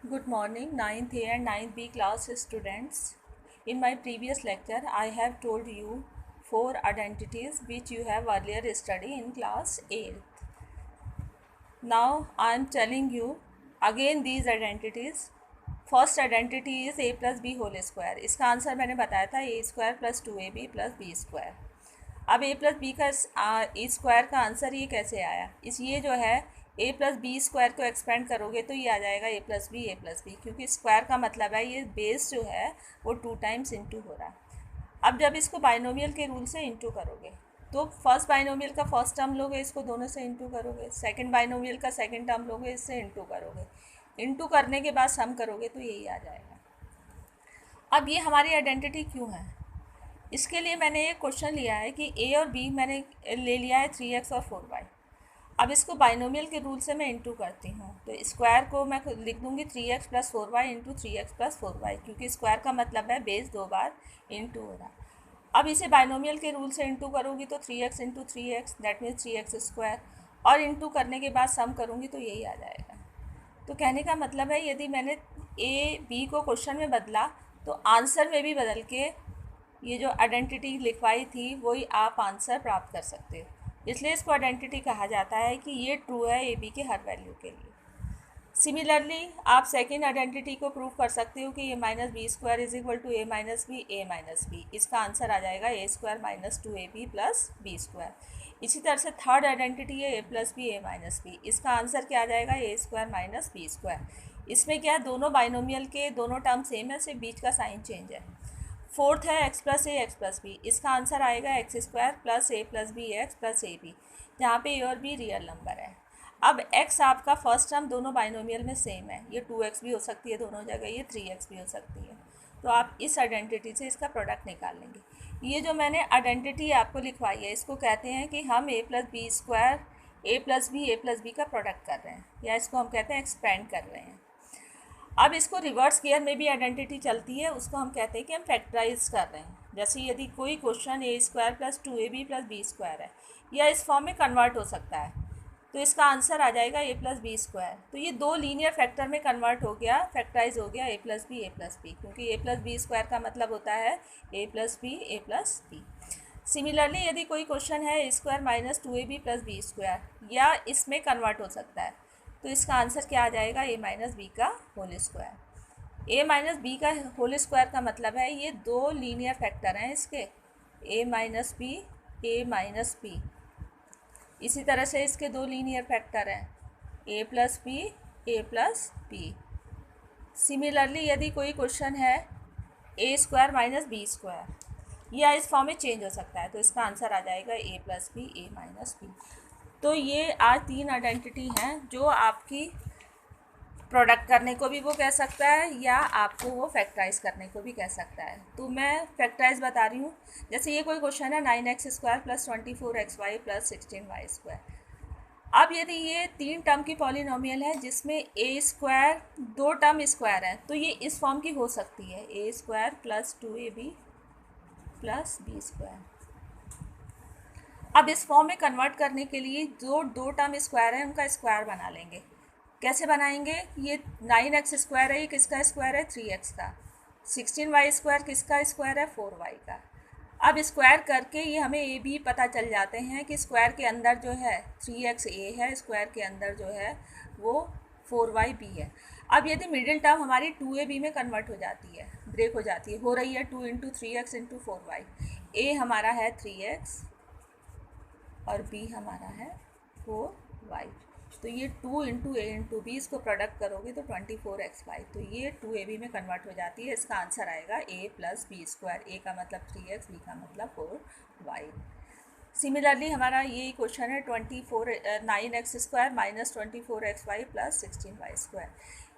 Good morning, 9th A and 9th B class students. In my previous lecture, I have told you four identities which you have earlier studied in class 8th. Now I am telling you again these identities. First identity is a plus b whole square. इसका answer मैंने बताया था a square plus two a b plus b square. अब a plus B का ए square का answer ये कैसे आया? इस ये जो है ए प्लस बी स्क्वायर को एक्सपेंड करोगे तो ये आ जाएगा ए प्लस बी, क्योंकि स्क्वायर का मतलब है ये बेस जो है वो 2 टाइम्स इंटू हो रहा है. अब जब इसको बाइनोमियल के रूल से इंटू करोगे तो फर्स्ट बाइनोमियल का फर्स्ट टर्म लोगे, इसको दोनों से इंटू करोगे. सेकंड बाइनोमियल का सेकंड टर्म लोगे, इससे इंटू करोगे. इंटू करने के बाद सम करोगे तो यही आ जाएगा. अब ये हमारी आइडेंटिटी क्यों है? इसके लिए मैंने एक क्वेश्चन लिया है कि ए और बी मैंने ले लिया है 3x और 4y. अब इसको बाइनोमियल के रूल से मैं इंटू करती हूँ तो स्क्वायर को मैं लिख दूँगी 3x plus 4y into 3x plus 4y, क्योंकि स्क्वायर का मतलब है बेस 2 बार इंटू हो रहा. अब इसे बाइनोमियल के रूल से इंटू करूँगी तो 3x into 3x that means 3x square, और इंटू करने के बाद सम करूँगी तो यही आ जाएगा. तो कहने का मतलब है यदि मैंने ए बी को क्वेश्चन में बदला तो आंसर में भी बदल के ये जो आइडेंटिटी लिखवाई थी वही आप आंसर प्राप्त कर सकते हो. इसलिए इसको आइडेंटिटी कहा जाता है कि ये ट्रू है ए बी के हर वैल्यू के लिए. सिमिलरली आप सेकेंड आइडेंटिटी को प्रूव कर सकते हो कि a minus b square is equal to a minus b. इसका आंसर आ जाएगा a square minus two a b plus b square. इसी तरह से थर्ड आइडेंटिटी है a plus b a minus b. इसका आंसर क्या आ जाएगा? A square minus b square. इसमें क्या है, दोनों बाइनोमियल के दोनों टर्म सेम है, सिर्फ बीच का साइन चेंज है. फोर्थ है x plus a x plus b. इसका आंसर आएगा x square plus a plus b x plus a b, जहाँ पे ए और बी रियल नंबर है. अब x आपका फर्स्ट टर्म दोनों बाइनोमियल में सेम है, ये 2x भी हो सकती है दोनों जगह, ये 3x भी हो सकती है. तो आप इस आइडेंटिटी से इसका प्रोडक्ट निकाल लेंगे. ये जो मैंने आइडेंटिटी आपको लिखवाई है इसको कहते हैं कि हम ए प्लस बी स्क्वायर ए प्लस बी का प्रोडक्ट कर रहे हैं, या इसको हम कहते हैं एक्सपेंड कर रहे हैं. अब इसको रिवर्स गियर में भी आइडेंटिटी चलती है, उसको हम कहते हैं कि हम फैक्टराइज कर रहे हैं. जैसे यदि कोई question a square plus two a b plus b square है, या इस फॉर्म में कन्वर्ट हो सकता है, तो इसका आंसर आ जाएगा ए प्लस बी स्क्वायर. तो ये दो लीनियर फैक्टर में कन्वर्ट हो गया, फैक्टराइज हो गया ए प्लस बी, क्योंकि ए प्लस बी स्क्वायर का मतलब होता है ए प्लस बी. सिमिलरली यदि कोई क्वेश्चन है a square minus two a b plus b square, या इसमें कन्वर्ट हो सकता है, तो इसका आंसर क्या आ जाएगा? ए माइनस बी का होल स्क्वायर. ए माइनस बी का होल स्क्वायर का मतलब है ये दो लीनियर फैक्टर हैं इसके, ए माइनस बी. इसी तरह से इसके दो लीनियर फैक्टर हैं ए प्लस बी. सिमिलरली यदि कोई क्वेश्चन है a square minus b square, या इस फॉर्म में चेंज हो सकता है, तो इसका आंसर आ जाएगा ए plus b a minus B. तो ये आज तीन आइडेंटिटी हैं जो आपकी प्रोडक्ट करने को भी वो कह सकता है, या आपको वो फैक्टराइज करने को भी कह सकता है. तो मैं फैक्टराइज बता रही हूँ. जैसे ये कोई क्वेश्चन है 9x square plus 24xy plus 16y square. अब यदि ये तीन टर्म की पॉलिनोमियल है जिसमें ए स्क्वायर दो टर्म स्क्वायर है, तो ये इस फॉर्म की हो सकती है, a square plus two a b plus b square. अब इस फॉर्म में कन्वर्ट करने के लिए जो दो टर्म स्क्वायर है उनका स्क्वायर बना लेंगे. कैसे बनाएंगे? ये 9x स्क्वायर है, ये किसका स्क्वायर है? 3x का. 16y स्क्वायर किसका स्क्वायर है? 4y का. अब स्क्वायर करके ये हमें ए बी पता चल जाते हैं कि स्क्वायर के अंदर जो है 3x ए है, स्क्वायर के अंदर जो है वो 4y बी है. अब यदि मिडिल टर्म हमारी 2ab में कन्वर्ट हो जाती है, ब्रेक हो जाती है, हो रही है 2 इंटू 3x इंटू 4y. ए हमारा है 3x और बी हमारा है 4y. तो ये 2 इंटू ए इंटू बी, इसको प्रोडक्ट करोगे तो 24xy. तो ये 2ab में कन्वर्ट हो जाती है. इसका आंसर आएगा ए प्लस बी स्क्वायर. ए का मतलब 3x, बी का मतलब 4y. सिमिलरली हमारा ये क्वेश्चन है 9x square minus 24xy plus 16y square.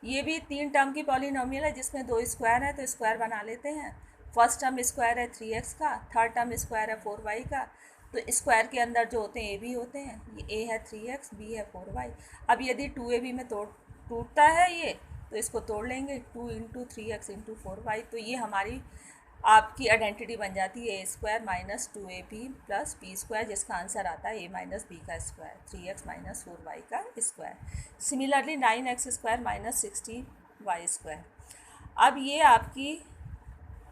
ये भी तीन टर्म की पॉलिनोमियल है जिसमें दो स्क्वायर है, तो स्क्वायर बना लेते हैं. फर्स्ट टर्म स्क्वायर है 3x का, थर्ड टर्म स्क्वायर है 4y का. तो स्क्वायर के अंदर जो होते हैं ए बी होते हैं, ये ए है 3x, बी है 4y. अब यदि 2ab में टूटता है ये, तो इसको तोड़ लेंगे 2 इंटू 3x इंटू 4y. तो ये हमारी आपकी आइडेंटिटी बन जाती है a square minus 2ab plus b square, जिसका आंसर आता है ए माइनस बी का स्क्वायर, 3x माइनस 4y का square. Similarly 9x square minus y square. अब ये आपकी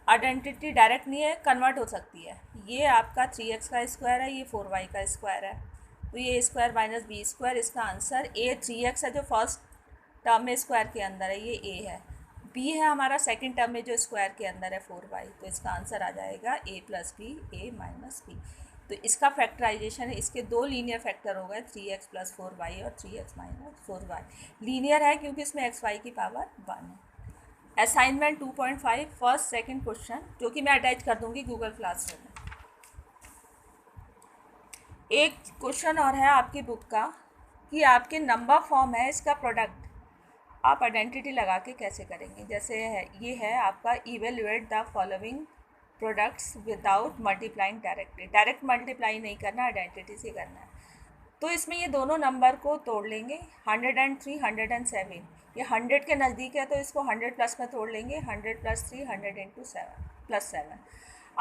आइडेंटिटी डायरेक्ट नहीं है, कन्वर्ट हो सकती है। ये आपका 3x का स्क्वायर है, ये 4y का स्क्वायर है, तो ये स्क्वायर माइनस बी स्क्वायर। इसका आंसर ए 3x है जो फर्स्ट टर्म में स्क्वायर के अंदर है, ये ए है। बी है हमारा सेकंड टर्म में जो स्क्वायर के अंदर है 4y, तो इसका आंसर आ जाएगा ए plus b, a minus B. तो इसका फैक्टराइजेशन है, इसके दो लीनियर फैक्टर हो गए 3x प्लस 4y और 3x माइनस 4y। लीनियर है क्योंकि इसमें xy की पावर 1 है। असाइनमेंट 2.5 फर्स्ट सेकंड क्वेश्चन, जो कि मैं अटैच कर दूंगी गूगल क्लासरूम में। एक क्वेश्चन और है आपकी बुक का कि आपके नंबर फॉर्म है, इसका प्रोडक्ट आप आइडेंटिटी लगा के कैसे करेंगे। जैसे है, ये है आपका evaluate the following products without multiplying directly. Direct multiply नहीं करना, आइडेंटिटी से करना है। तो इसमें ये दोनों नंबर को तोड़ लेंगे, 103 107। ये 100 के नज़दीक है तो इसको 100 प्लस में तोड़ लेंगे, 100 प्लस 3 100 इंटू 7 प्लस 7।